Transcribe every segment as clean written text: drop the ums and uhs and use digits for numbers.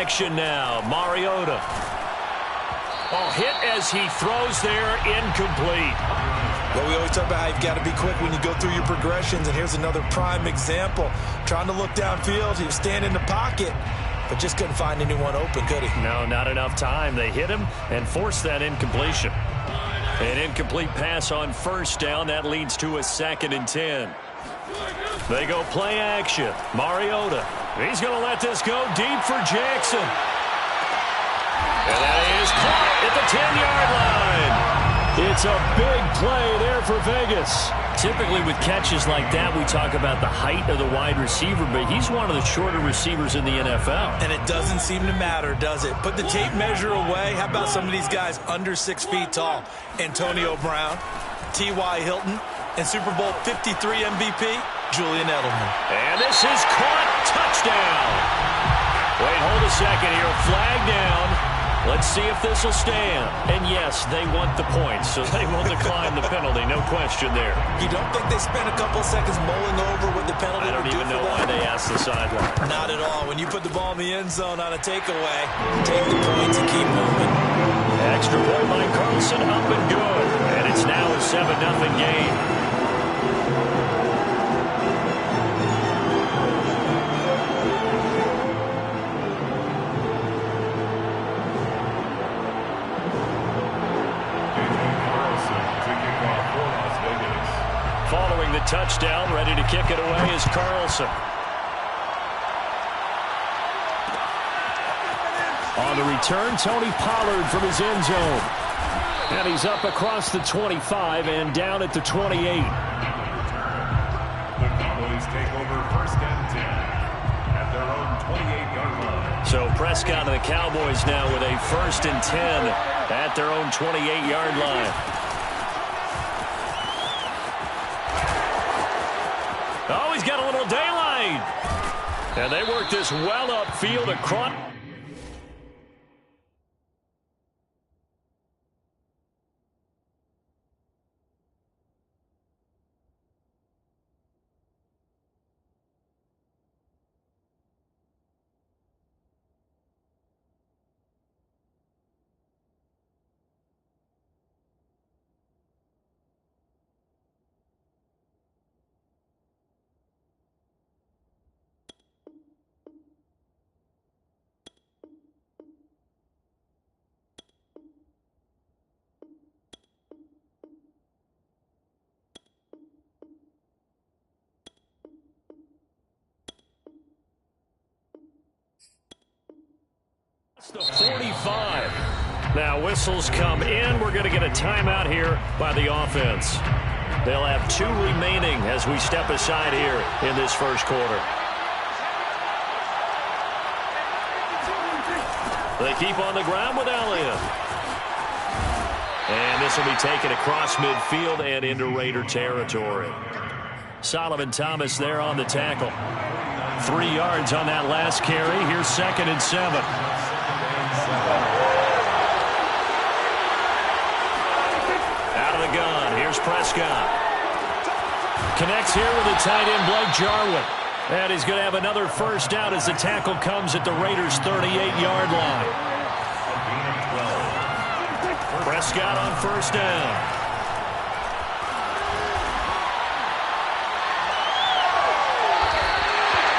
action now. Mariota. Oh, hit as he throws there, incomplete. Well, we always talk about how you've got to be quick when you go through your progressions, and here's another prime example. Trying to look downfield, he was standing in the pocket, but just couldn't find anyone open, could he? No, not enough time. They hit him and forced that incompletion. An incomplete pass on first down. That leads to a 2nd and 10. They go play action. Mariota. He's going to let this go deep for Jackson. And that is caught at the 10-yard line. It's a big play there for Vegas. Typically with catches like that, we talk about the height of the wide receiver, but he's one of the shorter receivers in the NFL. And it doesn't seem to matter, does it? Put the tape measure away. How about some of these guys under 6 feet tall? Antonio Brown, T.Y. Hilton, and Super Bowl 53 MVP, Julian Edelman. And this is caught. Touchdown. Wait, hold a second here. Flag down. Let's see if this will stand. And yes, they want the points, so they will decline the penalty. No question there. You don't think they spent a couple seconds mulling over what the penalty would do for them? I don't even know why they asked the sideline. Not at all. When you put the ball in the end zone on a takeaway, take the points and keep moving. Extra point by Carlson, up and good. And it's now a 7-0 game. Following the touchdown, ready to kick it away is Carlson. On the return, Tony Pollard from his end zone. And he's up across the 25 and down at the 28. The Cowboys take over 1st and 10 at their own 28-yard line. So Prescott and the Cowboys now with a 1st and 10 at their own 28-yard line. Oh, he's got a little daylight. And they work this well upfield across. The 45. Now whistles come in. We're going to get a timeout here by the offense. They'll have 2 remaining as we step aside here in this first quarter. They keep on the ground with Elliott. And this will be taken across midfield and into Raider territory. Solomon Thomas there on the tackle. 3 yards on that last carry. Here's 2nd and 7. Out of the gun. Here's Prescott. Connects here with the tight end Blake Jarwin. And he's going to have another first down as the tackle comes at the Raiders' 38-yard line. Prescott on first down.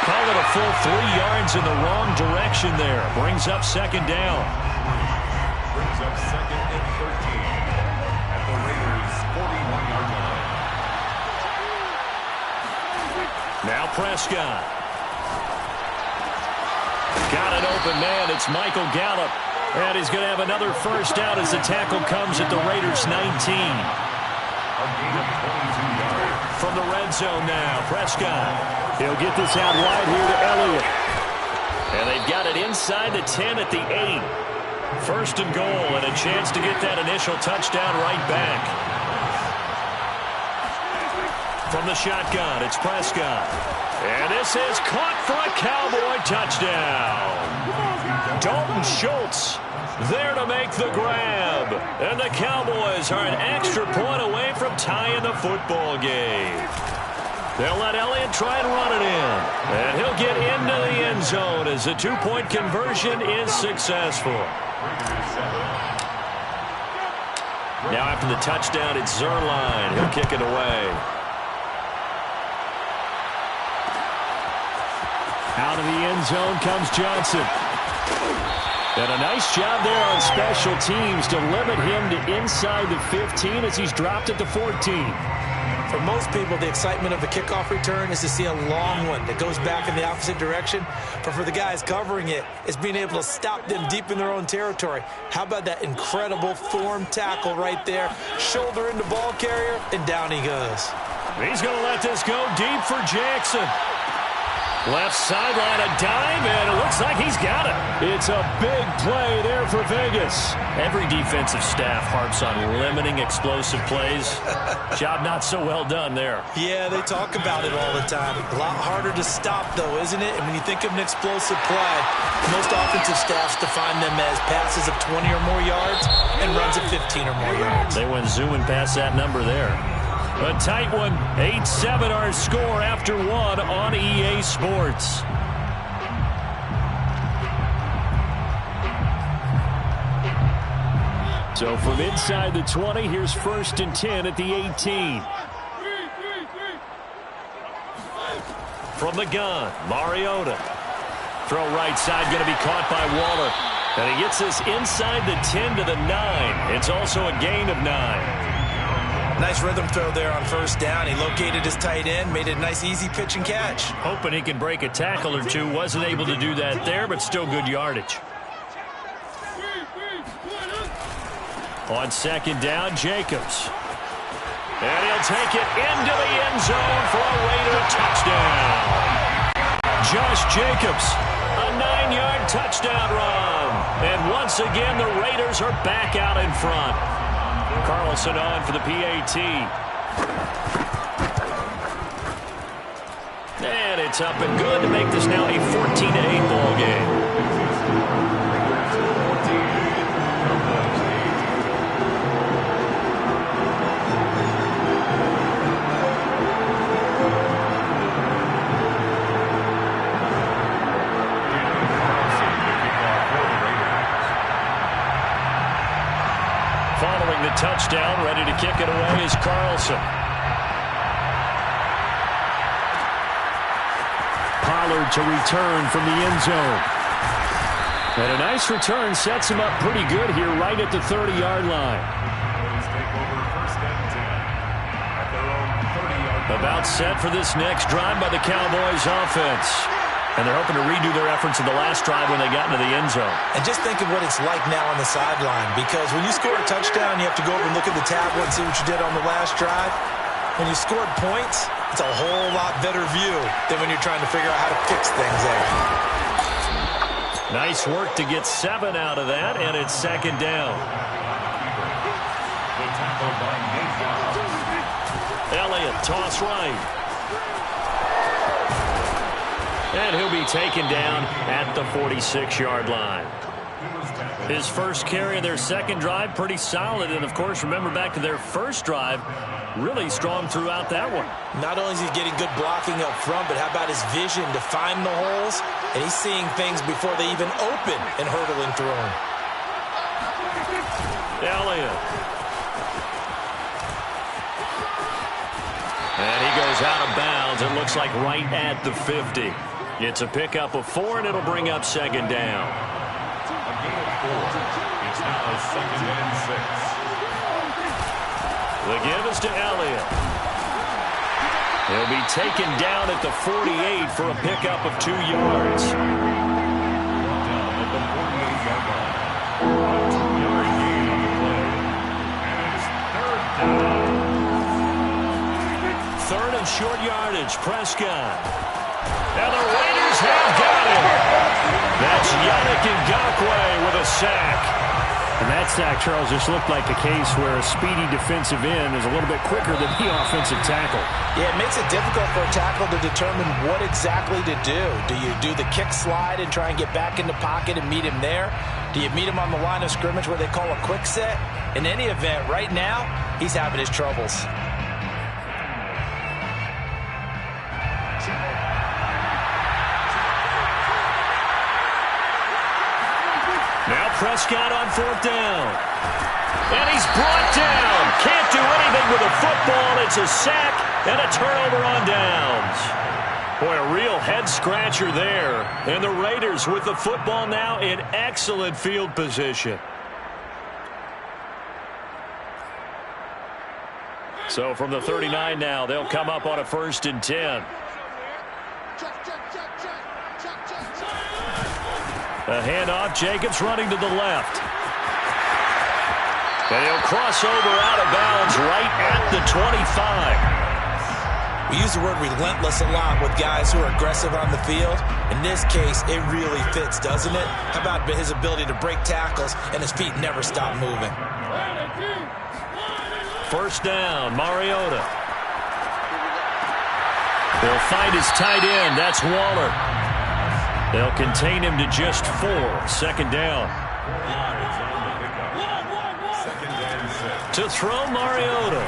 Call it a full 3 yards in the wrong direction there. Brings up 2nd down. Brings up 2nd and 13 at the Raiders' 41-yard line. Now Prescott. Got an open man. It's Michael Gallup. And he's going to have another first down as the tackle comes at the Raiders' 19. A gain of 22 yards. From the red zone now, Prescott. He'll get this out wide here to Elliott. And they've got it inside the 10 at the 8. 1st and goal and a chance to get that initial touchdown right back. From the shotgun, it's Prescott. And this is caught for a Cowboy touchdown. Dalton Schultz there to make the grab. And the Cowboys are an extra point away from tying the football game. They'll let Elliott try and run it in. And he'll get into the end zone as the two-point conversion is successful. Now after the touchdown, it's Zuerlein. He'll kick it away. Out of the end zone comes Johnson. And a nice job there on special teams to limit him to inside the 15 as he's dropped at the 14. For most people, the excitement of a kickoff return is to see a long one that goes back in the opposite direction. But for the guys covering it, it's being able to stop them deep in their own territory. How about that incredible form tackle right there? Shoulder into ball carrier, and down he goes. He's going to let this go deep for Jackson. Left sideline, a dime, and it looks like he's got it. It's a big play there for Vegas. Every defensive staff harps on limiting explosive plays. Job not so well done there. Yeah, they talk about it all the time. A lot harder to stop, though, isn't it? And when you think of an explosive play, most offensive staffs define them as passes of 20 or more yards and runs of 15 or more yards. They went zooming past that number there. A tight one, 8-7 our score after one on EA Sports. So from inside the 20, here's 1st and 10 at the 18. From the gun, Mariota. Throw right side, going to be caught by Waller. And he gets this inside the 10 to the 9. It's also a gain of 9. Nice rhythm throw there on 1st down. He located his tight end, made it a nice easy pitch and catch. Hoping he can break a tackle or two. Wasn't able to do that there, but still good yardage. On 2nd down, Jacobs. And he'll take it into the end zone for a Raider touchdown. Josh Jacobs, a 9-yard touchdown run. And once again, the Raiders are back out in front. Carlson on for the PAT. And it's up and good to make this now a 14-8 ball game. Following the touchdown, ready to kick it away is Carlson. Pollard to return from the end zone. And a nice return sets him up pretty good here right at the 30-yard line. About set for this next drive by the Cowboys offense. And they're hoping to redo their efforts in the last drive when they got into the end zone. And just think of what it's like now on the sideline, because when you score a touchdown, you have to go over and look at the tablet and see what you did on the last drive. When you scored points, it's a whole lot better view than when you're trying to figure out how to fix things there. Nice work to get 7 out of that, and it's 2nd down. Elliott, toss right. And he'll be taken down at the 46-yard line. His first carry of their second drive, pretty solid. And, of course, remember back to their first drive, really strong throughout that one. Not only is he getting good blocking up front, but how about his vision to find the holes? And he's seeing things before they even open and hurdling through them. Elliott. And he goes out of bounds. It looks like right at the 50. It's a pickup of 4, and it'll bring up 2nd down. A gain of 4. It's now 2nd and 6. The give is to Elliott. He'll be taken down at the 48 for a pickup of 2 yards. Down at the 48-yard line. A 2-yard gain on the play. And it's 3rd down. 3rd and short yardage, Prescott. And the Raiders have got him. That's Yannick Ngakoue with a sack. And that sack, Charles, just looked like a case where a speedy defensive end is a little bit quicker than the offensive tackle. Yeah, it makes it difficult for a tackle to determine what exactly to do. Do you do the kick slide and try and get back in the pocket and meet him there? Do you meet him on the line of scrimmage where they call a quick set? In any event, right now, he's having his troubles. Prescott on 4th down. And he's brought down. Can't do anything with a football. It's a sack and a turnover on downs. Boy, a real head-scratcher there. And the Raiders with the football now in excellent field position. So from the 39 now, they'll come up on a 1st and 10. A handoff. Jacobs running to the left. And he'll cross over out of bounds right at the 25. We use the word relentless a lot with guys who are aggressive on the field. In this case, it really fits, doesn't it? How about his ability to break tackles and his feet never stop moving? 1st down, Mariota. They'll find his tight end. That's Waller. They'll contain him to just 4. 2nd down. To throw, Mariota.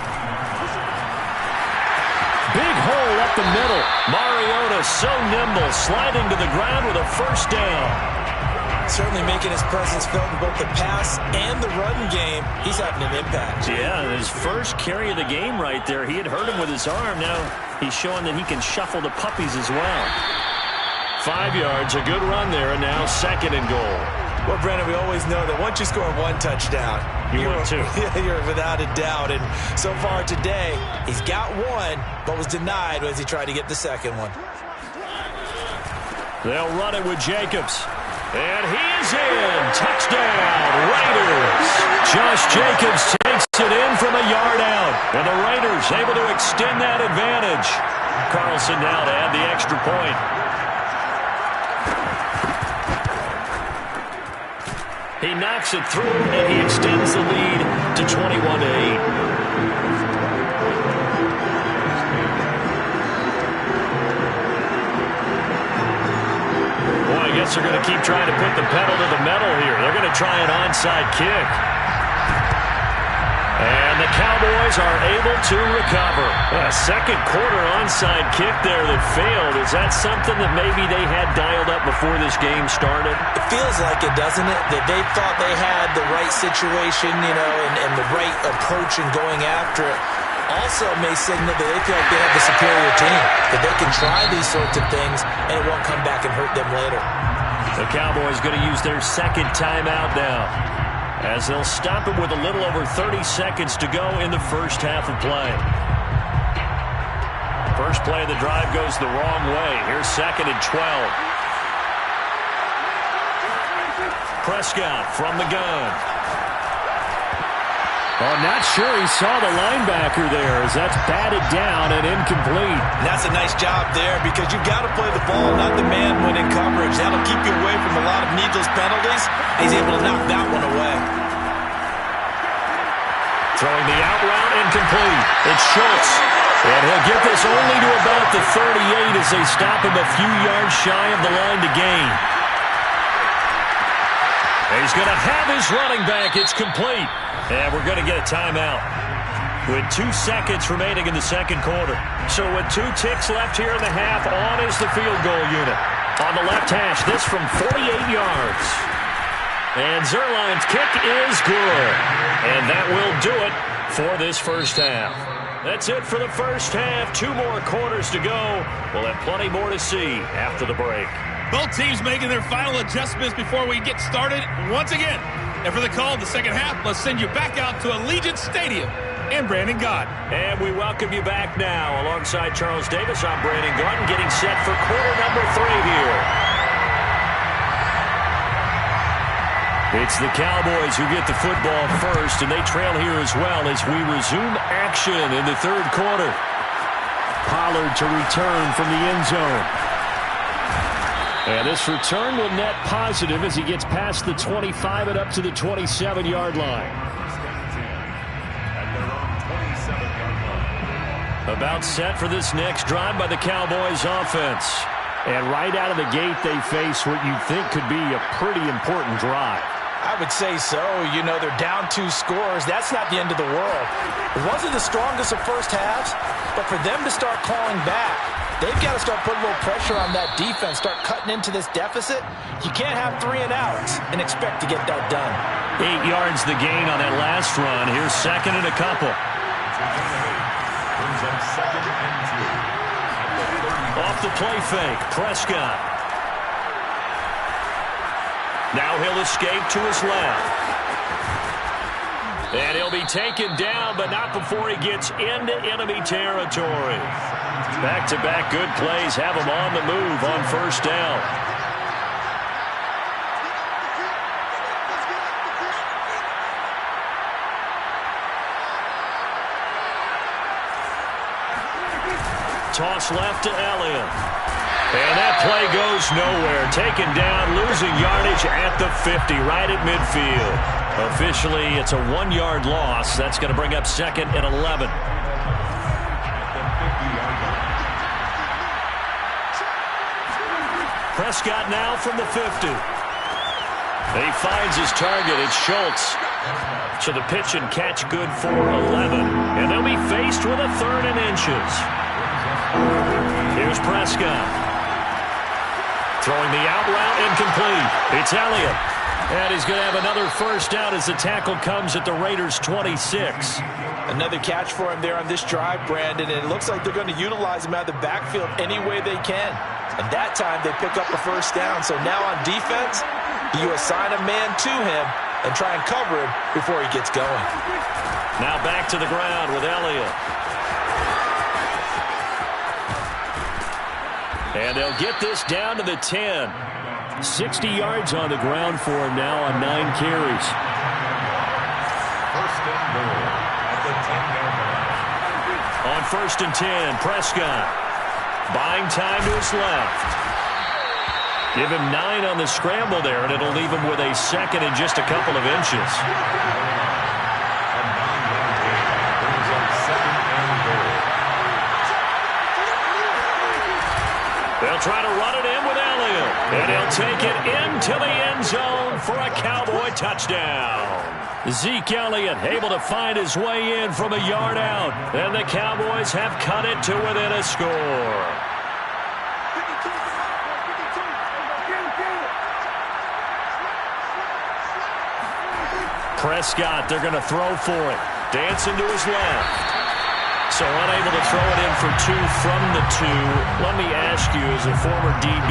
Big hole up the middle. Mariota so nimble, sliding to the ground with a 1st down. Certainly making his presence felt in both the pass and the run game. He's having an impact. Yeah, his first carry of the game right there. He had hurt him with his arm. Now he's showing that he can shuffle the puppies as well. 5 yards, a good run there, and now 2nd and goal. Well, Brandon, we always know that once you score 1 touchdown, you're 2. You're without a doubt. And so far today, he's got 1, but was denied as he tried to get the 2nd one. They'll run it with Jacobs. And he is in. Touchdown, Raiders. Josh Jacobs takes it in from a yard out. And the Raiders able to extend that advantage. Carlson now to add the extra point. He knocks it through, and he extends the lead to 21-8. Boy, I guess they're going to keep trying to put the pedal to the metal here. They're going to try an onside kick. And the Cowboys are able to recover. A 2nd quarter onside kick there that failed. Is that something that maybe they had dialed up before this game started? It feels like it, doesn't it? That they thought they had the right situation, you know, and the right approach in going after it. Also may signal that they feel like they have the superior team, that they can try these sorts of things and it won't come back and hurt them later. The Cowboys going to use their 2nd timeout now, as they'll stop it with a little over 30 seconds to go in the first half of play. First play of the drive goes the wrong way. Here's 2nd and 12. Prescott from the gun. Oh, not sure he saw the linebacker there, as that's batted down and incomplete. And that's a nice job there, because you've got to play the ball, not the man when in coverage. That'll keep you away from a lot of needless penalties. He's able to knock that one away. Throwing the out route, incomplete. It's Schultz. And he'll get this only to about the 38 as they stop him a few yards shy of the line to gain. And he's going to have his running back. It's complete. And we're going to get a timeout with 2 seconds remaining in the 2nd quarter. So with 2 ticks left here in the half, on is the field goal unit. On the left hash, this from 48 yards. And Zerline's kick is good. And that will do it for this first half. That's it for the first half. 2 more quarters to go. We'll have plenty more to see after the break. Both teams making their final adjustments before we get started once again. And for the call of the second half, let's send you back out to Allegiant Stadium. And Brandon Gott. And we welcome you back now. Alongside Charles Davis, I'm Brandon Gott, getting set for quarter number 3 here. It's the Cowboys who get the football first, and they trail here as well as we resume action in the 3rd quarter. Pollard to return from the end zone. And this return will net positive as he gets past the 25 and up to the 27-yard line. About set for this next drive by the Cowboys offense. And right out of the gate, they face what you think could be a pretty important drive. I would say so. You know, they're down 2 scores. That's not the end of the world. It wasn't the strongest of first halves, but for them to start calling back, they've got to start putting a little pressure on that defense, start cutting into this deficit. You can't have 3 and outs and expect to get that done. 8 yards the gain on that last run. Here's second and a couple. Brings up second and 2. Off the play fake, Prescott. Now he'll escape to his left. And he'll be taken down, but not before he gets into enemy territory. Back-to-back good plays have him on the move on first down. Toss left to Elliott. And that play goes nowhere. Taken down, losing yardage at the 50, right at midfield. Officially, it's a 1-yard loss. That's going to bring up second and 11. Prescott now from the 50. He finds his target. It's Schultz. So the pitch and catch good for 11. And they'll be faced with a 3rd and inches. Here's Prescott. Throwing the out route, incomplete. It's Elliott. And he's going to have another first down as the tackle comes at the Raiders' 26. Another catch for him there on this drive, Brandon. And it looks like they're going to utilize him out of the backfield any way they can. And that time they pick up a first down. So now on defense, you assign a man to him and try and cover him before he gets going. Now back to the ground with Elliott. And they'll get this down to the 10. 60 yards on the ground for him now on 9 carries. First and goal at the 10-yard line. On first and 10, Prescott buying time to his left. Give him 9 on the scramble there, and it'll leave him with a second and just a couple of inches. A 9-yard gain brings up second and goal. They'll try to run it in with Elliott, and he'll take it into the end zone for a Cowboy touchdown. Zeke Elliott able to find his way in from a yard out, and the Cowboys have cut it to within a score. Prescott, they're going to throw for it. Dancing to his left. So unable to throw it in for 2 from the 2. Let me ask you, as a former DB,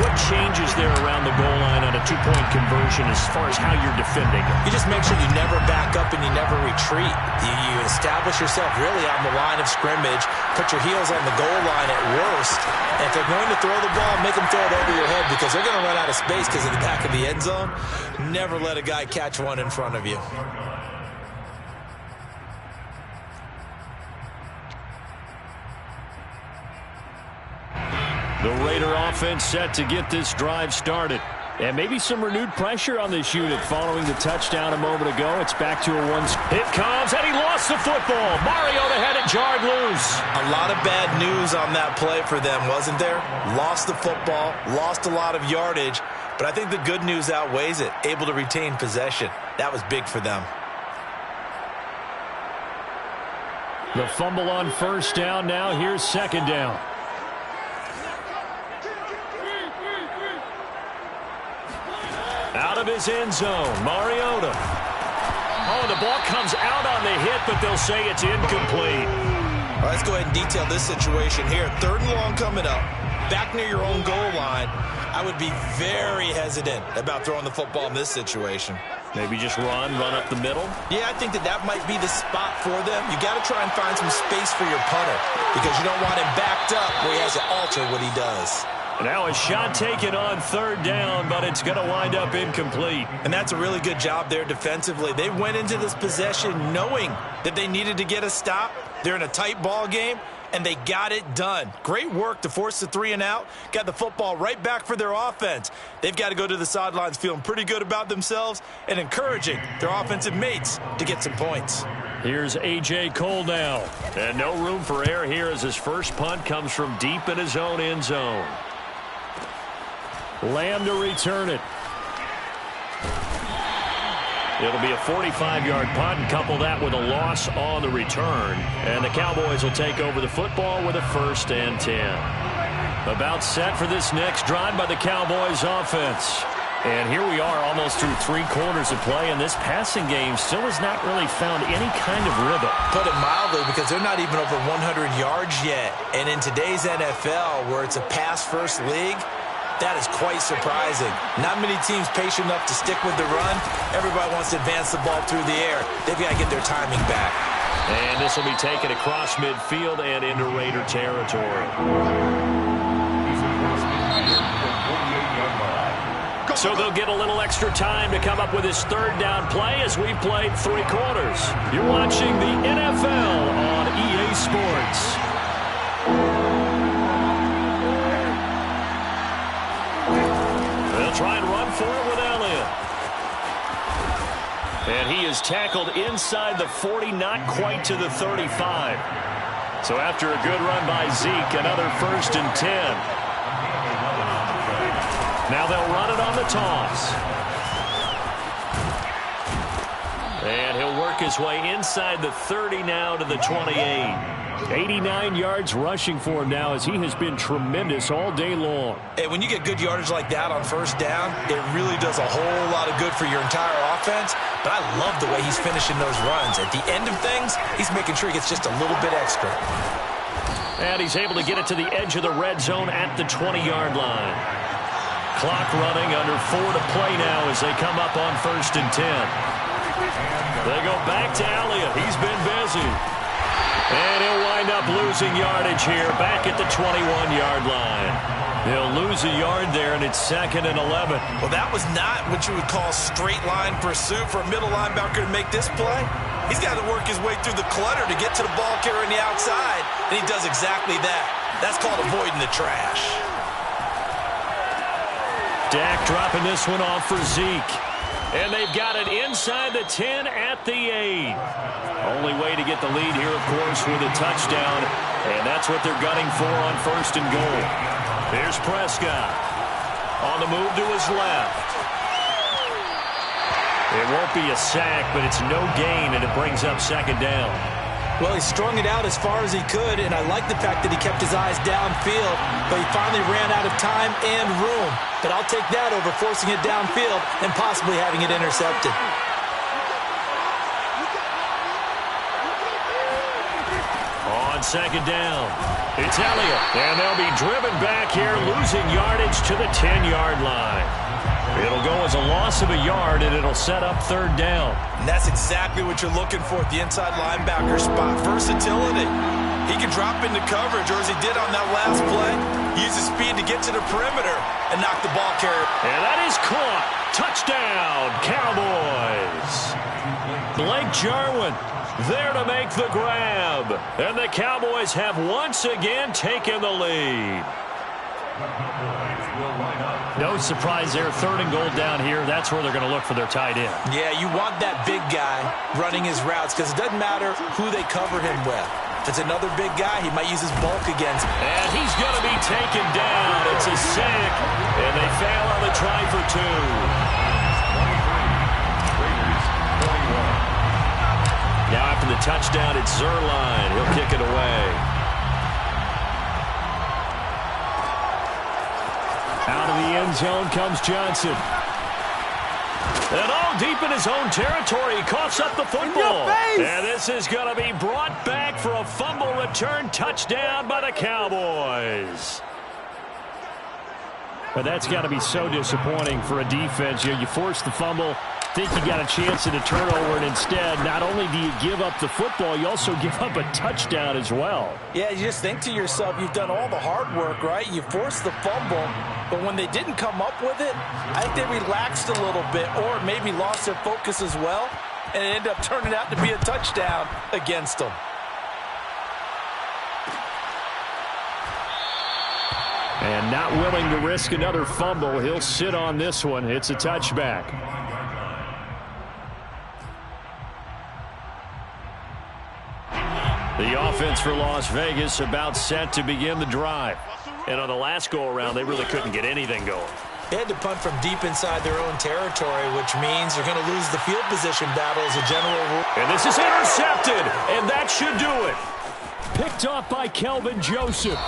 what changes there around the goal line on a 2-point conversion as far as how you're defending it? You just make sure you never back up and you never retreat. You establish yourself really on the line of scrimmage, put your heels on the goal line at worst, and if they're going to throw the ball, make them throw it over your head because they're going to run out of space because of the back of the end zone. Never let a guy catch one in front of you. The Raider offense set to get this drive started. And maybe some renewed pressure on this unit following the touchdown a moment ago. It's back to a 1. It comes, and he lost the football. Mariota had it jarred loose. A lot of bad news on that play for them, wasn't there? Lost the football, lost a lot of yardage, but I think the good news outweighs it. Able to retain possession. That was big for them. The fumble on first down. Now here's second down. Out of his end zone, Mariota. Oh, the ball comes out on the hit, but they'll say it's incomplete. All right, let's go ahead and detail this situation here. 3rd and long coming up, back near your own goal line. I would be very hesitant about throwing the football in this situation. Maybe just run up the middle? Yeah, I think that might be the spot for them. You got to try and find some space for your punter because you don't want him backed up where he has to alter what he does. Now a shot taken on 3rd down, but it's going to wind up incomplete. And that's a really good job there defensively. They went into this possession knowing that they needed to get a stop. They're in a tight ball game, and they got it done. Great work to force the 3 and out. Got the football right back for their offense. They've got to go to the sidelines feeling pretty good about themselves and encouraging their offensive mates to get some points. Here's A.J. Cole now. And no room for error here as his first punt comes from deep in his own end zone. Lamb to return it. It'll be a 45-yard punt, and couple that with a loss on the return. And the Cowboys will take over the football with a 1st and 10. About set for this next drive by the Cowboys offense. And here we are almost through 3 quarters of play, and this passing game still has not really found any kind of rhythm. Put it mildly, because they're not even over 100 yards yet. And in today's NFL, where it's a pass-first league, that is quite surprising. Not many teams patient enough to stick with the run. Everybody wants to advance the ball through the air. They've got to get their timing back. And this will be taken across midfield and into Raider territory. So they'll get a little extra time to come up with his 3rd down play as we've played 3 quarters. You're watching the NFL on EA Sports. They'll try and run for it with Elliott. And he is tackled inside the 40, not quite to the 35. So after a good run by Zeke, another 1st and 10. Now they'll run it on the toss. And he'll work his way inside the 30 now to the 28. 89 yards rushing for him now as he has been tremendous all day long. Hey, when you get good yardage like that on 1st down, it really does a whole lot of good for your entire offense. But I love the way he's finishing those runs. At the end of things, he's making sure he gets just a little bit extra. And he's able to get it to the edge of the red zone at the 20-yard line. Clock running, under 4 to play now as they come up on 1st and 10. They go back to Elliott. He's been busy. And he'll wind up losing yardage here back at the 21-yard line. He'll lose a yard there, and it's 2nd and 11. Well, that was not what you would call straight line pursuit for a middle linebacker to make this play. He's got to work his way through the clutter to get to the ball carrier on the outside, and he does exactly that. That's called avoiding the trash. Dak dropping this one off for Zeke. And they've got it inside the 10 at the 8. Only way to get the lead here, of course, with a touchdown. And that's what they're gunning for on 1st and goal. Here's Prescott. On the move to his left. It won't be a sack, but it's no gain, and it brings up 2nd down. Well, he strung it out as far as he could, and I like the fact that he kept his eyes downfield, but he finally ran out of time and room. But I'll take that over forcing it downfield and possibly having it intercepted. On 2nd down, it's Elliott, and they'll be driven back here, losing yardage to the 10-yard line. It'll go as a loss of a yard, and it'll set up 3rd down. And that's exactly what you're looking for at the inside linebacker spot. Versatility. He can drop into coverage, or as he did on that last play, use his speed to get to the perimeter and knock the ball carrier. And that is caught. Touchdown, Cowboys. Blake Jarwin there to make the grab. And the Cowboys have once again taken the lead. No surprise there, 3rd and goal down here. That's where they're going to look for their tight end. Yeah, you want that big guy running his routes because it doesn't matter who they cover him with. If it's another big guy, he might use his bulk against. And he's going to be taken down. It's a sack, and they fail on the try for 2. Now after the touchdown, it's Zerline. He'll kick it away. Out of the end zone comes Johnson. And all deep in his own territory, he coughs up the football. And this is going to be brought back for a fumble return touchdown by the Cowboys. But that's got to be so disappointing for a defense. You force the fumble, think you got a chance at a turnover, and instead, not only do you give up the football, you also give up a touchdown as well. Yeah, you just think to yourself, you've done all the hard work, right? You forced the fumble, but when they didn't come up with it, I think they relaxed a little bit or maybe lost their focus as well, and it ended up turning out to be a touchdown against them. And not willing to risk another fumble, he'll sit on this one. It's a touchback. The offense for Las Vegas about set to begin the drive. And on the last go-around, they really couldn't get anything going. They had to punt from deep inside their own territory, which means they're going to lose the field position battle as a general rule. And this is intercepted, and that should do it. Picked off by Kelvin Joseph.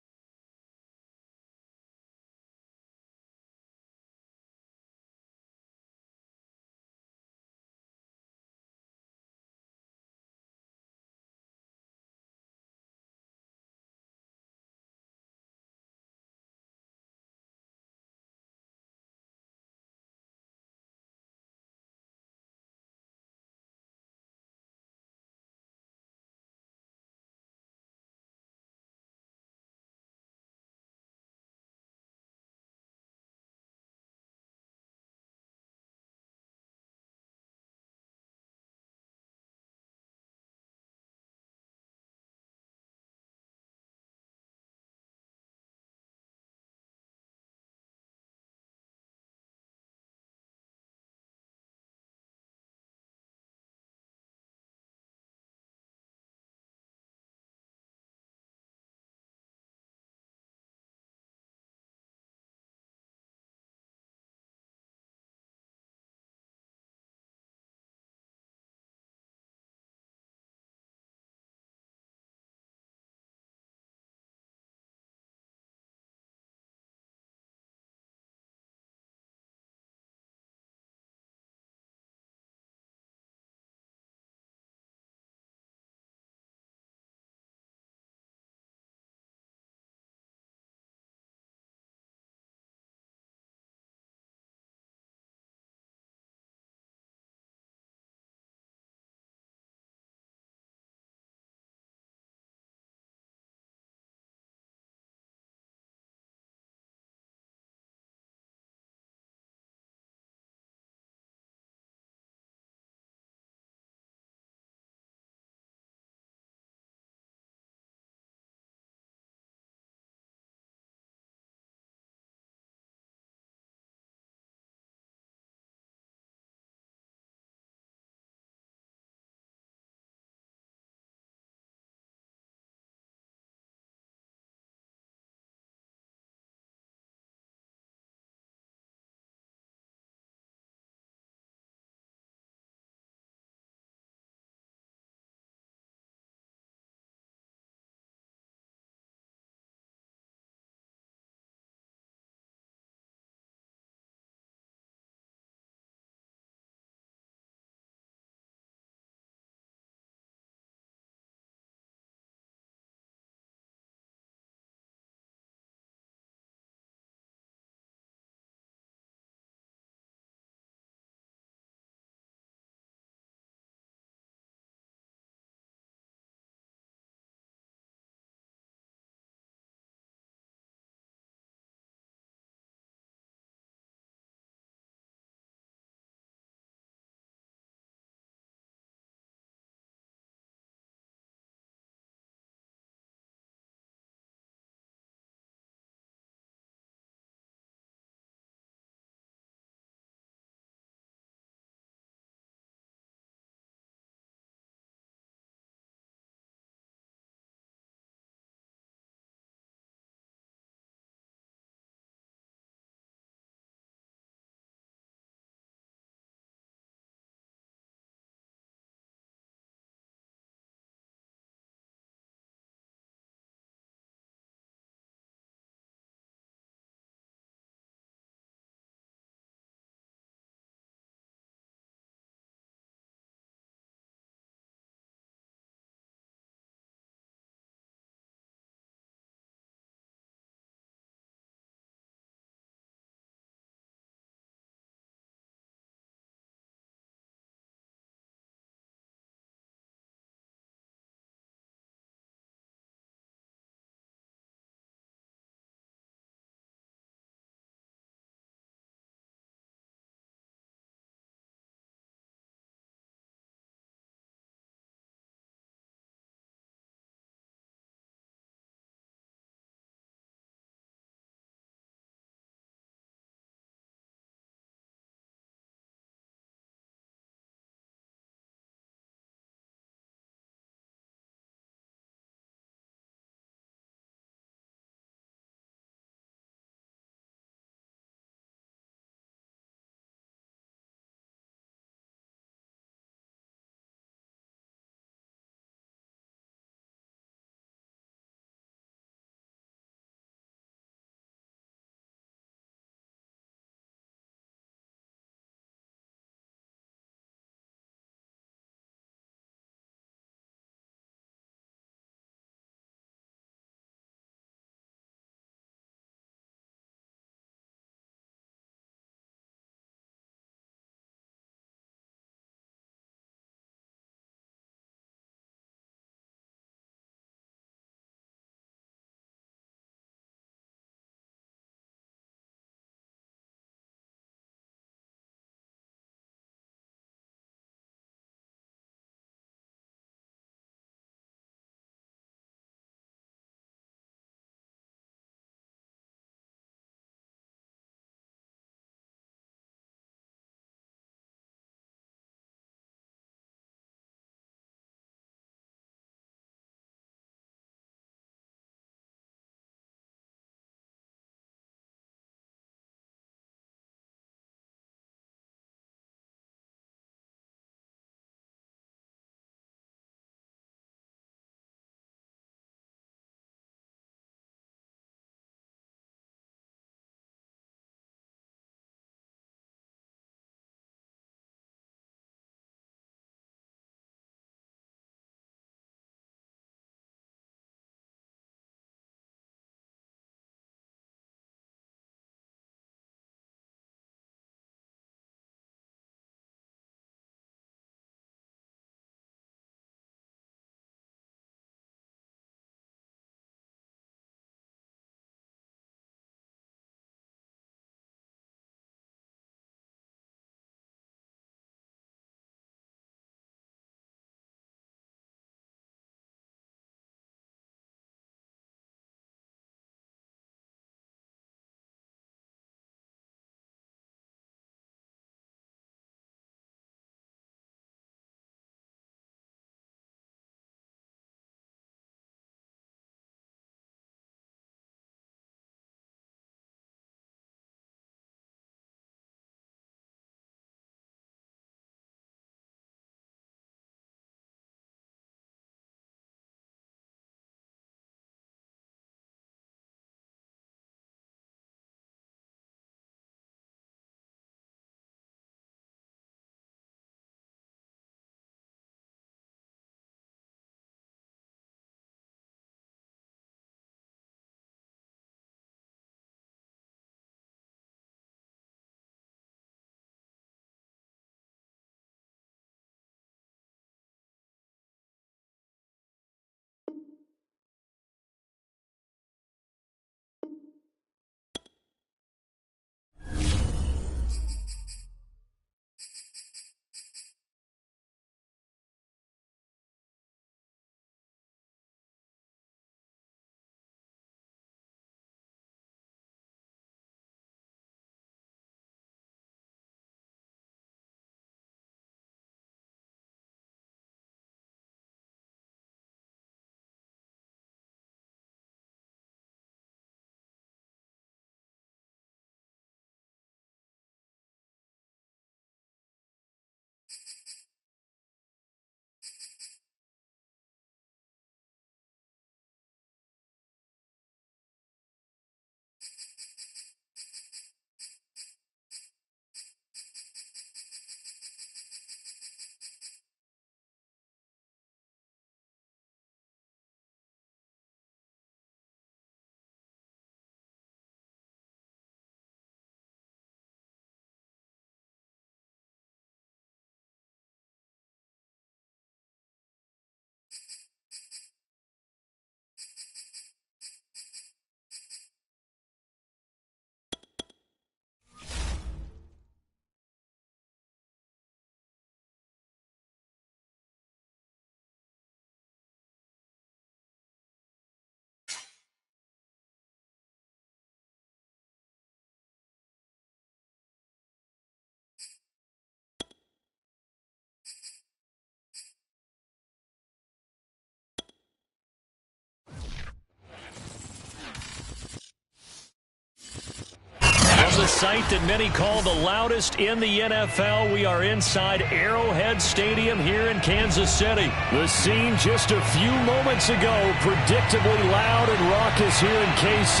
the sight that many call the loudest in the NFL. We are inside Arrowhead Stadium here in Kansas City. The scene just a few moments ago, predictably loud and raucous here in KC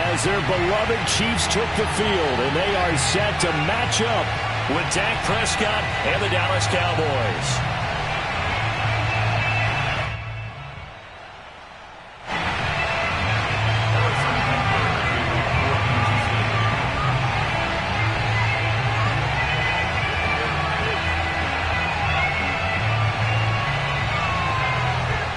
as their beloved Chiefs took the field, and they are set to match up with Dak Prescott and the Dallas Cowboys.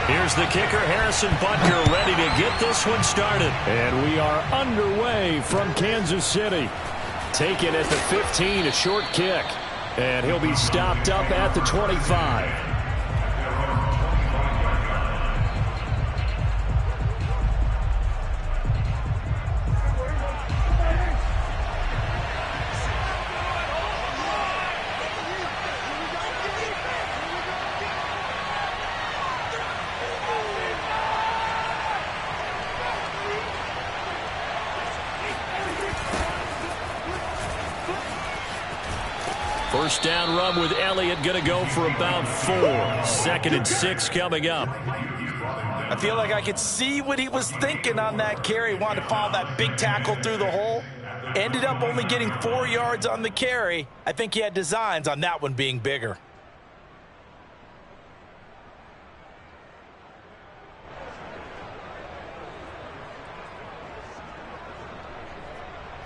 Here's the kicker, Harrison Butker, ready to get this one started. And we are underway from Kansas City. Taken at the 15, a short kick. And he'll be stopped up at the 25. First down run with Elliott, going to go for about 4. 2nd and 6 coming up. I feel like I could see what he was thinking on that carry. Wanted to follow that big tackle through the hole. Ended up only getting 4 yards on the carry. I think he had designs on that one being bigger.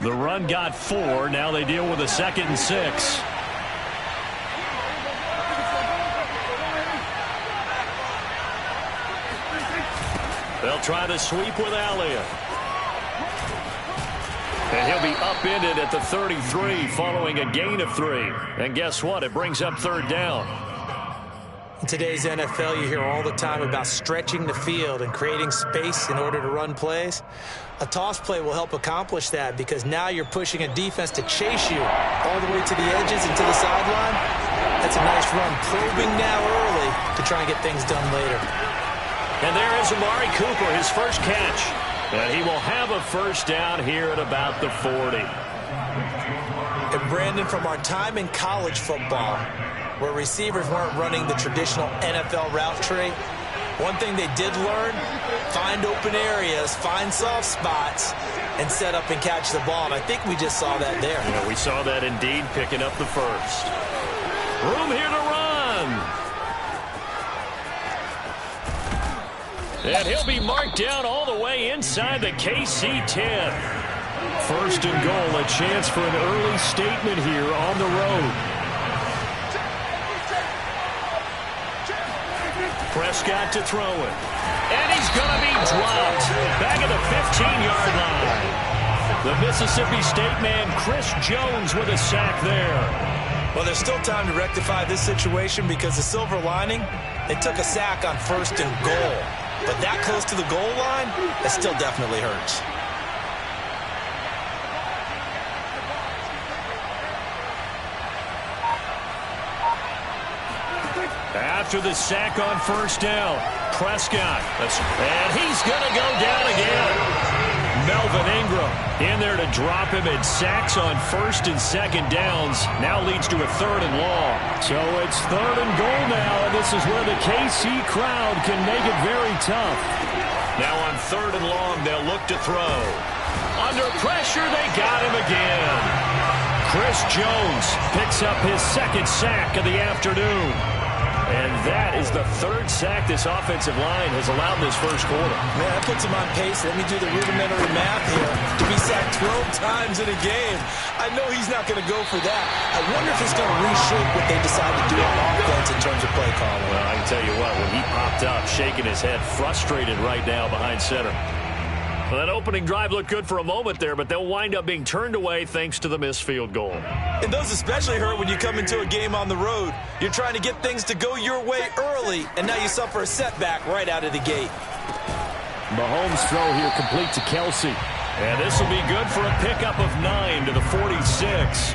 The run got 4. Now they deal with a 2nd and 6. They'll try to sweep with Elliott. And he'll be upended at the 33 following a gain of 3. And guess what? It brings up 3rd down. In today's NFL, you hear all the time about stretching the field and creating space in order to run plays. A toss play will help accomplish that because now you're pushing a defense to chase you all the way to the edges and to the sideline. That's a nice run, probing now early to try and get things done later. And there is Amari Cooper, his first catch. And he will have a 1st down here at about the 40. And Brandon, from our time in college football, where receivers weren't running the traditional NFL route tree, one thing they did learn, find open areas, find soft spots, and set up and catch the ball. And I think we just saw that there. Yeah, we saw that indeed, picking up the 1st. Room here to run. And he'll be marked down all the way inside the KC 10. 1st and goal, a chance for an early statement here on the road. Prescott to throw it. And he's going to be dropped. Back at the 15-yard line. The Mississippi State man, Chris Jones, with a sack there. Well, there's still time to rectify this situation because the silver lining, they took a sack on 1st and goal. But that close to the goal line, that still definitely hurts. After the sack on 1st down, Prescott. And he's going to go down again. Melvin Ingram in there to drop him, and sacks on 1st and 2nd downs now leads to a 3rd and long. So it's 3rd and goal now, and this is where the KC crowd can make it very tough. Now on 3rd and long, they'll look to throw. Under pressure, they got him again. Chris Jones picks up his 2nd sack of the afternoon. And that is the 3rd sack this offensive line has allowed this 1st quarter. Man, that puts him on pace. Let me do the rudimentary math here. To be sacked 12 times in a game. I know he's not going to go for that. I wonder if it's going to reshape what they decide to do on offense in terms of play calling. Well, I can tell you what, when he popped up, shaking his head, frustrated right now behind center. Well, that opening drive looked good for a moment there, but they'll wind up being turned away thanks to the missed field goal. And those especially hurt when you come into a game on the road. You're trying to get things to go your way early, and now you suffer a setback right out of the gate. Mahomes' throw here complete to Kelsey. And this will be good for a pickup of 9 to the 46.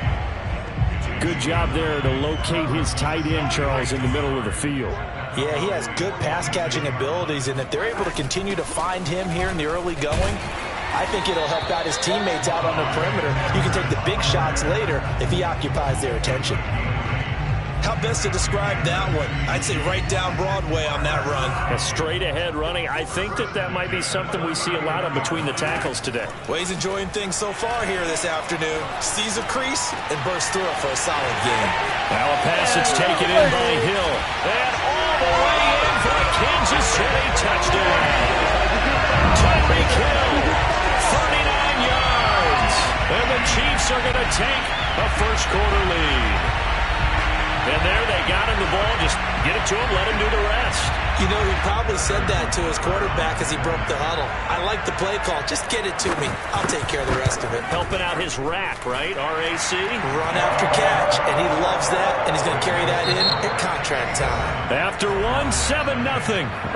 Good job there to locate his tight end, Charles, in the middle of the field. Yeah, he has good pass-catching abilities, and if they're able to continue to find him here in the early going, I think it'll help out his teammates out on the perimeter. You can take the big shots later if he occupies their attention. How best to describe that one? I'd say right down Broadway on that run. A straight-ahead running. I think that might be something we see a lot of between the tackles today. Well, he's enjoying things so far here this afternoon. Sees a crease and bursts through it for a solid game. Now a pass that's taken in by Hill. And all the way in for a Kansas City touchdown. Tyreek Hill, 39 yards. And the Chiefs are going to take a first-quarter lead. And there they got him the ball. Just get it to him, let him do the rest. You know, he probably said that to his quarterback as he broke the huddle. I like the play call. Just get it to me. I'll take care of the rest of it. Helping out his rack, right? RAC? Run after catch, and he loves that, and he's going to carry that in at contract time. After one, 7-0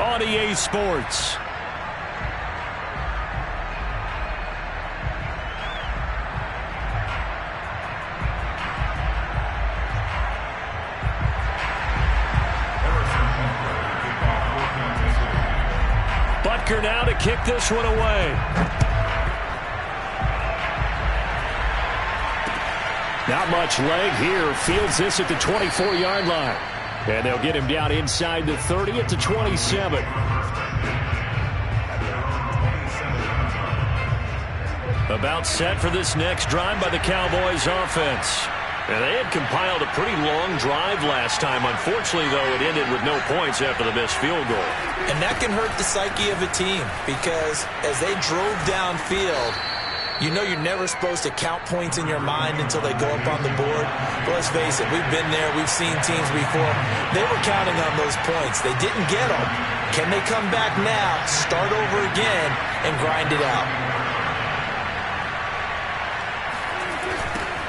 on EA Sports. Butker now to kick this one away. Not much leg here. Fields this at the 24-yard line. And they'll get him down inside the 30 at the 27. About set for this next drive by the Cowboys offense. And they had compiled a pretty long drive last time. Unfortunately, though, it ended with no points after the missed field goal. And that can hurt the psyche of a team because as they drove downfield, you know you're never supposed to count points in your mind until they go up on the board. But let's face it, we've been there. We've seen teams before. They were counting on those points. They didn't get them. Can they come back now, start over again, and grind it out?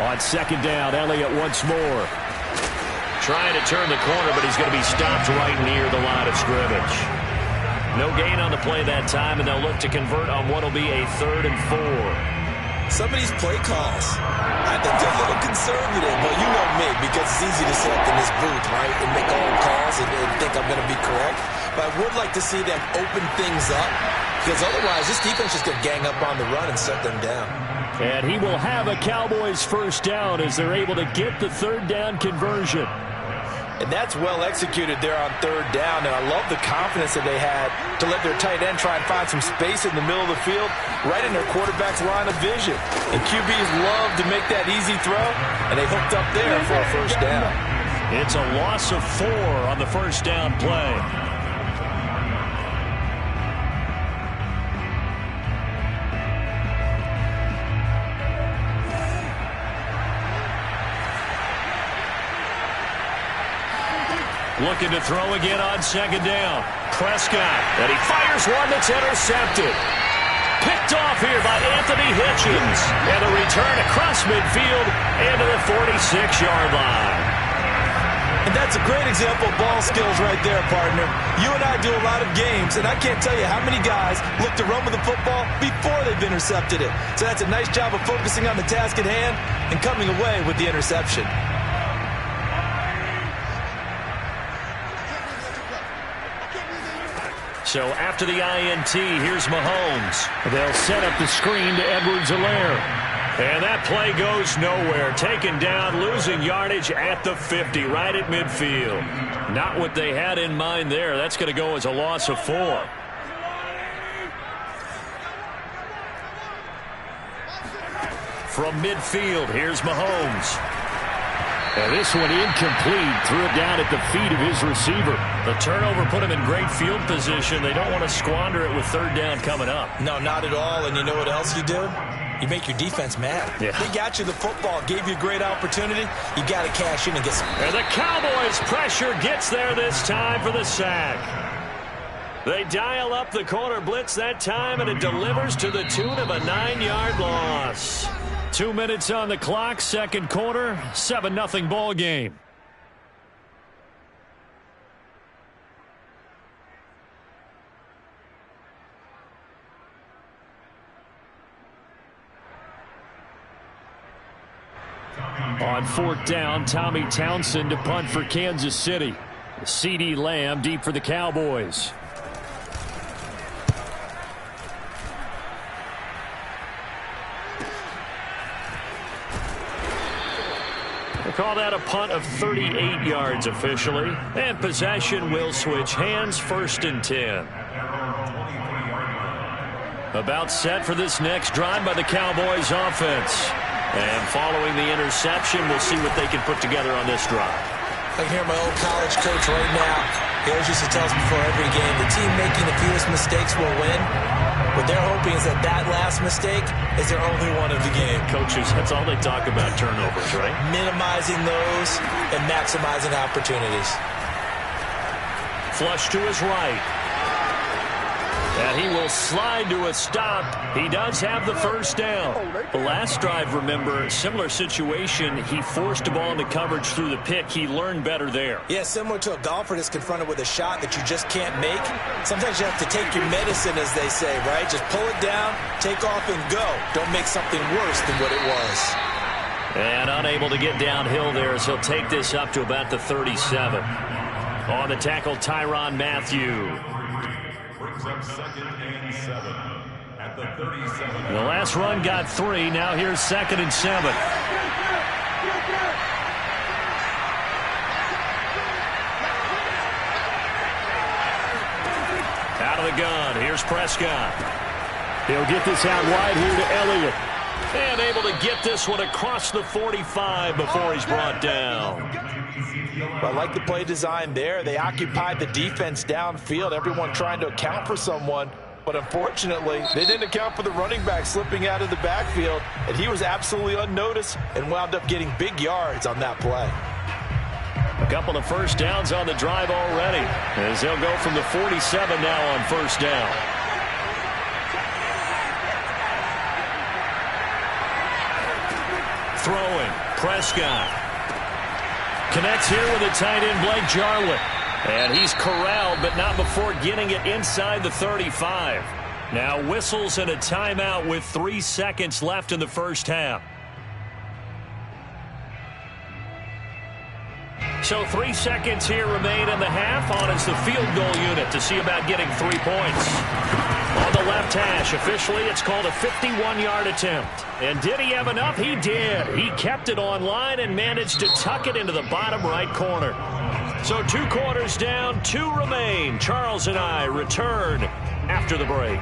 On second down, Elliott once more. Trying to turn the corner, but he's going to be stopped right near the line of scrimmage. No gain on the play that time, and they'll look to convert on what will be a 3rd and 4. Some of these play calls, I think they're a little conservative, but you know me, because it's easy to sit up in this booth, right, and make all calls and think I'm going to be correct. But I would like to see them open things up, because otherwise this defense is going to gang up on the run and shut them down. And he will have a Cowboys first down as they're able to get the 3rd down conversion. And that's well executed there on 3rd down. And I love the confidence that they had to let their tight end try and find some space in the middle of the field, right in their quarterback's line of vision. And QBs love to make that easy throw, and they hooked up there for a first down. It's a loss of 4 on the first down play. Looking to throw again on second down. Prescott, and he fires one that's intercepted. Picked off here by Anthony Hitchens. And a return across midfield into the 46-yard line. And that's a great example of ball skills right there, partner. You and I do a lot of games, and I can't tell you how many guys look to run with the football before they've intercepted it. So that's a nice job of focusing on the task at hand and coming away with the interception. So after the INT, here's Mahomes. They'll set up the screen to Edwards-Helaire. And that play goes nowhere. Taken down, losing yardage at the 50, right at midfield. Not what they had in mind there. That's going to go as a loss of 4. From midfield, here's Mahomes. And this one incomplete. Threw it down at the feet of his receiver. The turnover put him in great field position. They don't want to squander it with 3rd down coming up. No, not at all. And you know what else you do? You make your defense mad. Yeah. They got you the football, gave you a great opportunity. You got to cash in and get some. And the Cowboys' pressure gets there this time for the sack. They dial up the corner blitz that time, and it delivers to the tune of a 9-yard loss. 2 minutes on the clock, second quarter, 7-0 ball game. On 4th down, Tommy Townsend to punt for Kansas City. CeeDee Lamb deep for the Cowboys. Call that a punt of 38 yards officially. And possession will switch hands, 1st and 10. About set for this next drive by the Cowboys offense. And following the interception, we'll see what they can put together on this drive. I can hear my old college coach right now. He always used to tell us before every game, the team making the fewest mistakes will win. What they're hoping is that that last mistake is their only one of the game. Coaches, that's all they talk about, turnovers, right? Minimizing those and maximizing opportunities. Flush to his right. And he will slide to a stop. He does have the 1st down. The last drive, remember, similar situation. He forced a ball into coverage through the pick. He learned better there. Yeah, similar to a golfer that's confronted with a shot that you just can't make. Sometimes you have to take your medicine, as they say, right? Just pull it down, take off, and go. Don't make something worse than what it was. And unable to get downhill there, so he'll take this up to about the 37. On the tackle, Tyrann Mathieu. Up 2nd and 7 at the 37. The last run got 3. Now here's 2nd and 7. Out of the gun. Here's Prescott. He'll get this out wide here to Elliott. And able to get this one across the 45 before he's brought down. I like the play design there. They occupied the defense downfield, everyone trying to account for someone. But unfortunately, they didn't account for the running back slipping out of the backfield, and he was absolutely unnoticed and wound up getting big yards on that play. A couple of 1st downs on the drive already, as they'll go from the 47 now on 1st down. Throwing, Prescott. Connects here with a tight end, Blake Jarwin. And he's corralled, but not before getting it inside the 35. Now whistles and a timeout with 3 seconds left in the 1st half. So 3 seconds here remain in the half. On is the field goal unit to see about getting 3 points. On the left hash, officially it's called a 51-yard attempt. And did he have enough? He did. He kept it on line and managed to tuck it into the bottom right corner. So 2 quarters down, 2 remain. Charles and I return after the break.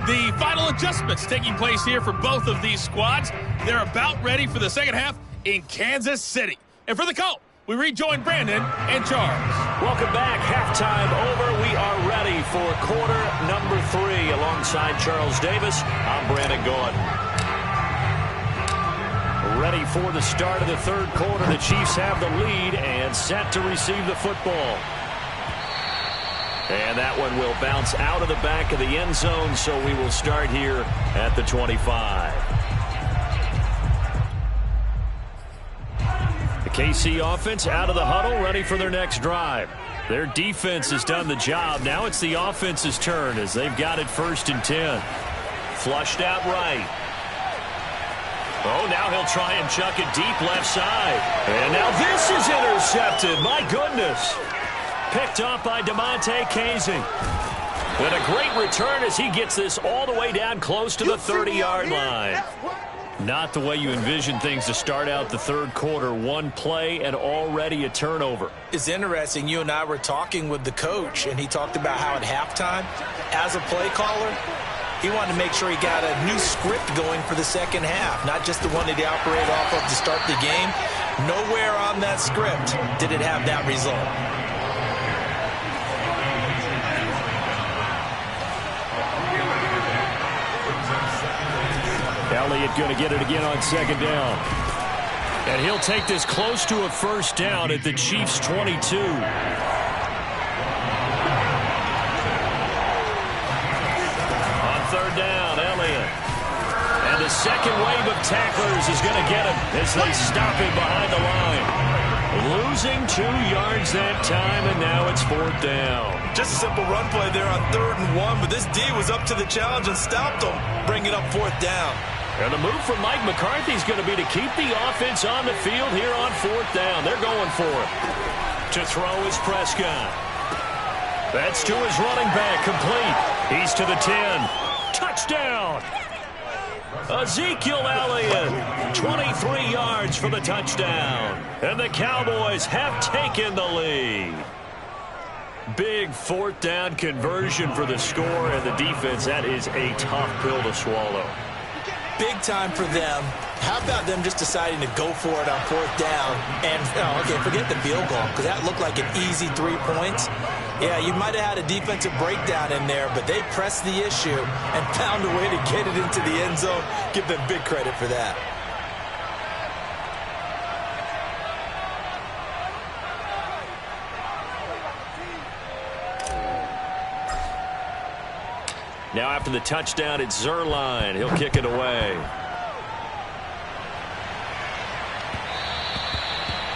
The final adjustments taking place here for both of these squads. They're about ready for the second half in Kansas City. And for the call, we rejoin Brandon and Charles. Welcome back. Halftime over. We are ready for quarter number 3. Alongside Charles Davis, I'm Brandon Gordon. Ready for the start of the 3rd quarter. The Chiefs have the lead and set to receive the football. And that one will bounce out of the back of the end zone, so we will start here at the 25. The KC offense out of the huddle, ready for their next drive. Their defense has done the job. Now it's the offense's turn as they've got it 1st and 10. Flushed out right. Oh, now he'll try and chuck it deep left side. And now this is intercepted. My goodness. Picked off by DeMonte Casey. And a great return as he gets this all the way down close to the 30-yard line. Not the way you envision things to start out the 3rd quarter. 1 play and already a turnover. It's interesting. You and I were talking with the coach, and he talked about how at halftime, as a play caller, he wanted to make sure he got a new script going for the second half, not just the one that he operated off of to start the game. Nowhere on that script did it have that result. Elliott going to get it again on 2nd down. And he'll take this close to a 1st down at the Chiefs' 22. On 3rd down, Elliott. And the second wave of tacklers is going to get him as they stop him behind the line. Losing 2 yards that time, and now it's 4th down. Just a simple run play there on 3rd and 1, but this D was up to the challenge and stopped him, bringing up 4th down. And the move from Mike McCarthy is going to be to keep the offense on the field here on 4th down. They're going for it. To throw is Prescott. That's to his running back, complete. He's to the 10. Touchdown. Ezekiel Elliott, 23 yards for the touchdown. And the Cowboys have taken the lead. Big fourth down conversion for the score, and the defense, that is a tough pill to swallow. Big time for them. How about them just deciding to go for it on fourth down? And, okay, forget the field goal, because that looked like an easy 3 points. Yeah, you might have had a defensive breakdown in there, but they pressed the issue and found a way to get it into the end zone. Give them big credit for that. Now after the touchdown, it's Zerline. He'll kick it away.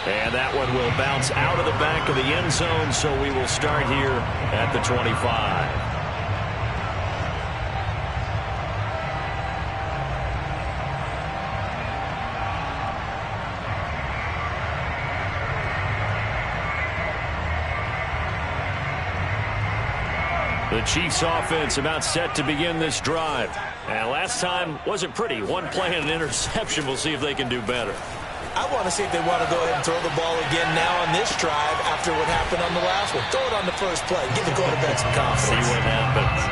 And that one will bounce out of the back of the end zone, so we will start here at the 25. The Chiefs offense about set to begin this drive. And last time wasn't pretty. One play and an interception. We'll see if they can do better. I want to see if they want to go ahead and throw the ball again now on this drive after what happened on the last one. Throw it on the first play. Give the quarterback some confidence. See what happens.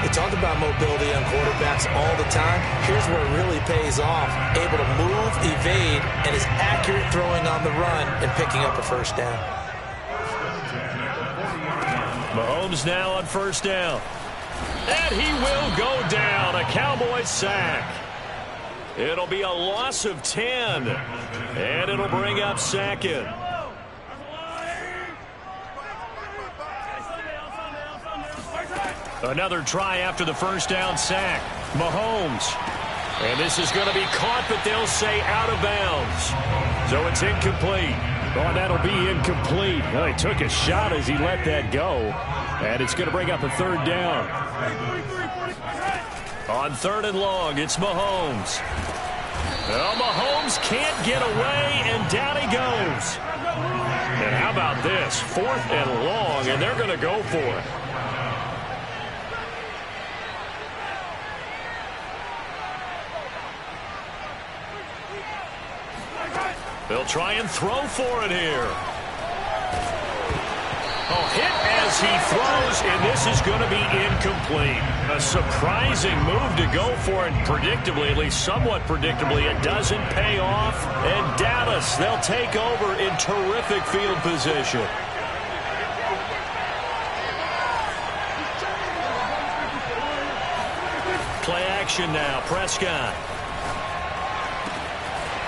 They talk about mobility on quarterbacks all the time. Here's where it really pays off. Able to move, evade, and is accurate throwing on the run and picking up a first down. Mahomes now on first down. And he will go down. A Cowboys sack. It'll be a loss of 10. And it'll bring up second. Another try after the first down sack. Mahomes. And this is going to be caught, but they'll say out of bounds. So it's incomplete. Oh, that'll be incomplete. Well, he took a shot as he let that go. And it's going to bring up a third down. On third and long, it's Mahomes. Well, Mahomes can't get away, and down he goes. And how about this? Fourth and long, and they're going to go for it. They'll try and throw for it here. Oh, hit as he throws, and this is going to be incomplete. A surprising move to go for it, predictably, at least somewhat predictably. It doesn't pay off, and Dallas, they'll take over in terrific field position. Play action now, Prescott.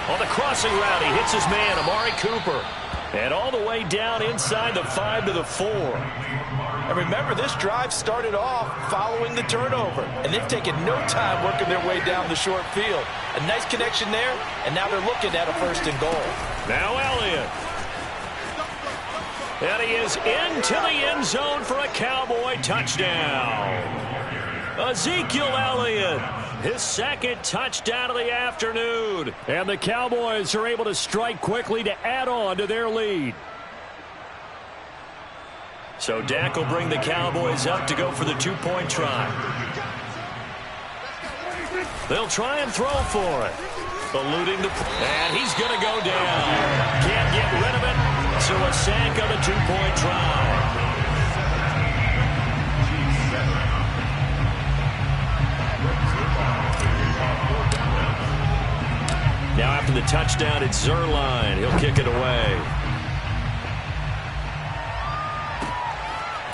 On the crossing route, he hits his man, Amari Cooper. And all the way down inside the 5 to the 4. And remember, this drive started off following the turnover. And they've taken no time working their way down the short field. A nice connection there, and now they're looking at a first and goal. Now Elliott. And he is into the end zone for a Cowboy touchdown. Ezekiel Elliott, his second touchdown of the afternoon. And the Cowboys are able to strike quickly to add on to their lead. So Dak will bring the Cowboys up to go for the two-point try. They'll try and throw for it. Eluding the... And he's going to go down. Can't get rid of it. So a sack on the two-point try. Now after the touchdown, it's Zerline. He'll kick it away.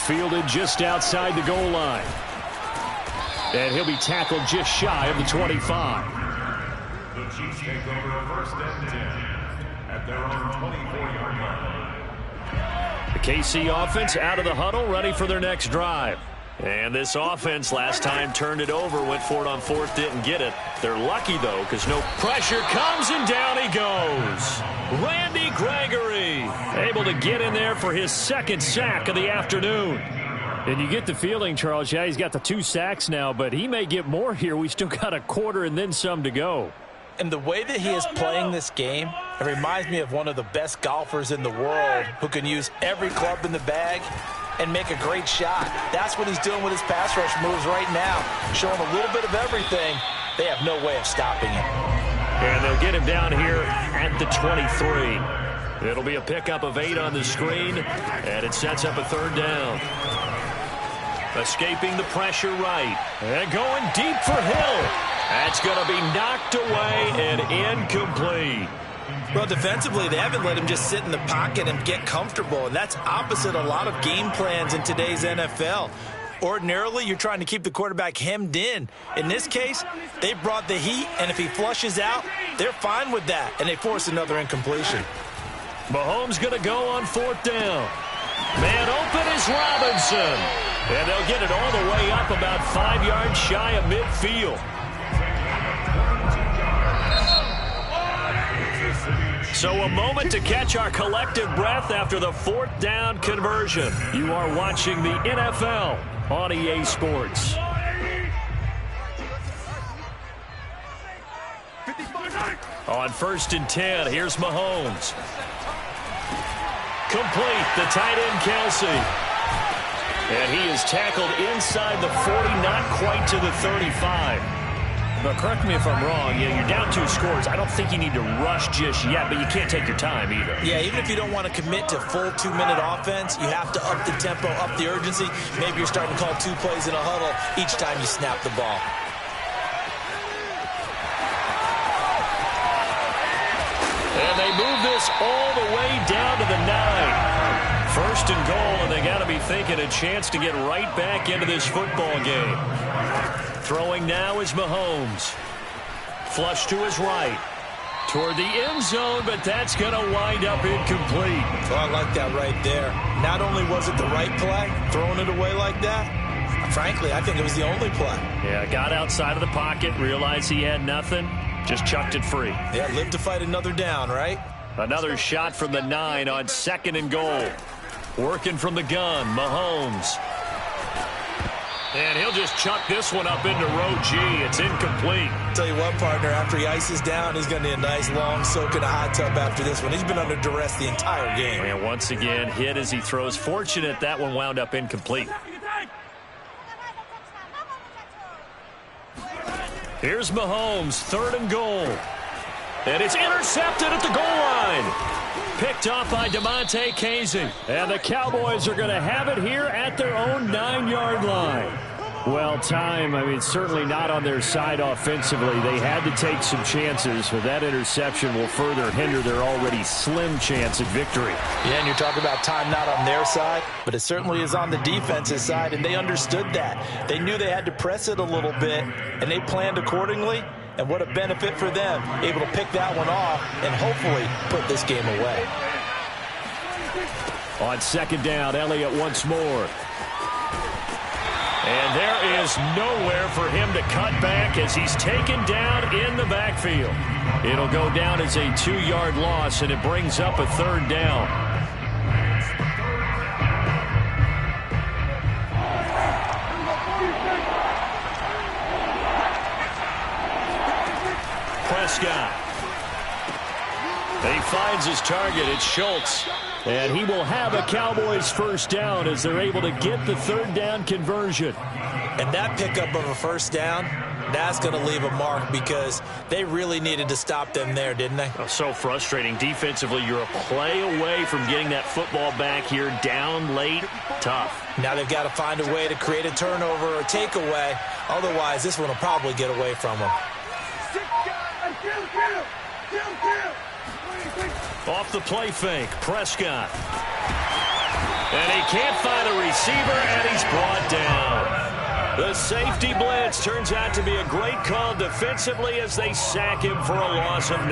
Fielded just outside the goal line. And he'll be tackled just shy of the 25. The Chiefs take over a first and 10 at their own 24-yard line. The KC offense out of the huddle, ready for their next drive. And this offense last time turned it over, went for it on fourth, didn't get it. They're lucky, though, because no pressure comes, and down he goes. Randy Gregory able to get in there for his second sack of the afternoon. And you get the feeling, Charles, yeah, he's got the 2 sacks now, but he may get more here. We still got a quarter and then some to go. And the way that he is playing this game, it reminds me of one of the best golfers in the world who can use every club in the bag and make a great shot. That's what he's doing with his pass rush moves right now, showing a little bit of everything they have no way of stopping him. And they'll get him down here at the 23. It'll be a pickup of 8 on the screen, and it sets up a third down. Escaping the pressure right. And going deep for Hill. That's going to be knocked away and incomplete. Well, defensively, they haven't let him just sit in the pocket and get comfortable, and that's opposite a lot of game plans in today's NFL. Ordinarily, you're trying to keep the quarterback hemmed in. In this case, they brought the heat, and if he flushes out, they're fine with that, and they force another incompletion. Mahomes going to go on 4th down. Man open is Robinson. And they'll get it all the way up about 5 yards shy of midfield. So a moment to catch our collective breath after the 4th down conversion. You are watching the NFL on EA Sports. On 1st and 10, here's Mahomes. Complete, the tight end Kelsey. And he is tackled inside the 40, not quite to the 35. But correct me if I'm wrong, you're down 2 scores. I don't think you need to rush just yet, but you can't take your time either. Yeah, even if you don't want to commit to full 2-minute offense, you have to up the tempo, up the urgency. Maybe you're starting to call 2 plays in a huddle each time you snap the ball. And they move this all the way down to the 9. 1st and goal, and they got to be thinking a chance to get right back into this football game. Throwing now is Mahomes. Flush to his right. Toward the end zone, but that's going to wind up incomplete. Oh, I like that right there. Not only was it the right play, throwing it away like that, frankly, I think it was the only play. Yeah, got outside of the pocket, realized he had nothing, just chucked it free. Yeah, live to fight another down, right? Another shot from the 9 on 2nd and goal. Working from the gun, Mahomes. And he'll just chuck this one up into row G. It's incomplete. Tell you what, partner, after he ices down, he's going to need a nice long soak in a hot tub after this one. He's been under duress the entire game. And once again, hit as he throws. Fortunate that one wound up incomplete. Here's Mahomes, 3rd and goal. And it's intercepted at the goal line. Picked off by DeMonte Casey. And the Cowboys are going to have it here at their own 9-yard line. Well, certainly not on their side offensively. They had to take some chances, but that interception will further hinder their already slim chance at victory. Yeah, and you're talking about time not on their side, but it certainly is on the defense's side, and they understood that. They knew they had to press it a little bit, and they planned accordingly. And what a benefit for them, able to pick that one off and hopefully put this game away. On 2nd down, Elliott once more. And there is nowhere for him to cut back as he's taken down in the backfield. It'll go down as a 2-yard loss, and it brings up a 3rd down. Prescott. He finds his target. It's Schultz. And he will have a Cowboys 1st down as they're able to get the 3rd down conversion. And that pickup of a 1st down, that's going to leave a mark because they really needed to stop them there, didn't they? Oh, so frustrating. Defensively, you're a play away from getting that football back here down late. Tough. Now they've got to find a way to create a turnover or takeaway. Otherwise, this one will probably get away from them. Off the play fake, Prescott. And he can't find a receiver, and he's brought down. The safety blitz turns out to be a great call defensively as they sack him for a loss of 9.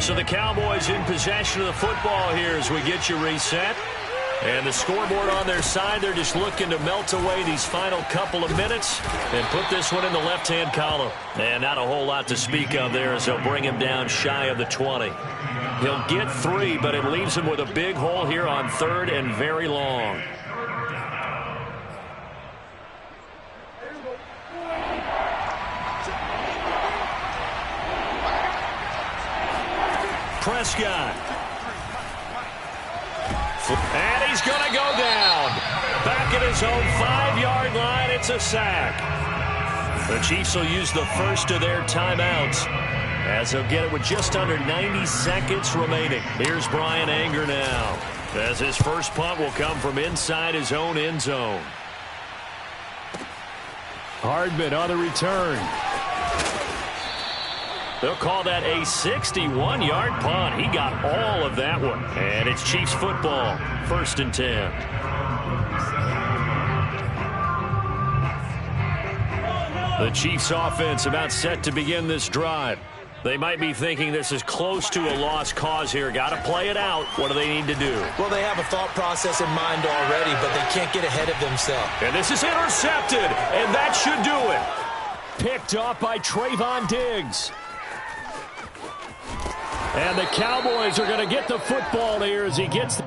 So the Cowboys in possession of the football here as we get you reset. And the scoreboard on their side, they're just looking to melt away these final couple of minutes and put this one in the left-hand column. And not a whole lot to speak of there as they'll bring him down shy of the 20. He'll get 3, but it leaves him with a big hole here on 3rd and very long. Prescott. And he's going to go down. Back at his own 5-yard line, it's a sack. The Chiefs will use the first of their timeouts, as they'll get it with just under 90 seconds remaining. Here's Brian Anger now, as his first punt will come from inside his own end zone. Hardman on the return. They'll call that a 61-yard punt. He got all of that one. And it's Chiefs football, 1st and 10. The Chiefs offense about set to begin this drive. They might be thinking this is close to a lost cause here. Got to play it out. What do they need to do? Well, they have a thought process in mind already, but they can't get ahead of themselves. And this is intercepted, and that should do it. Picked off by Trevon Diggs. And the Cowboys are going to get the football here as he gets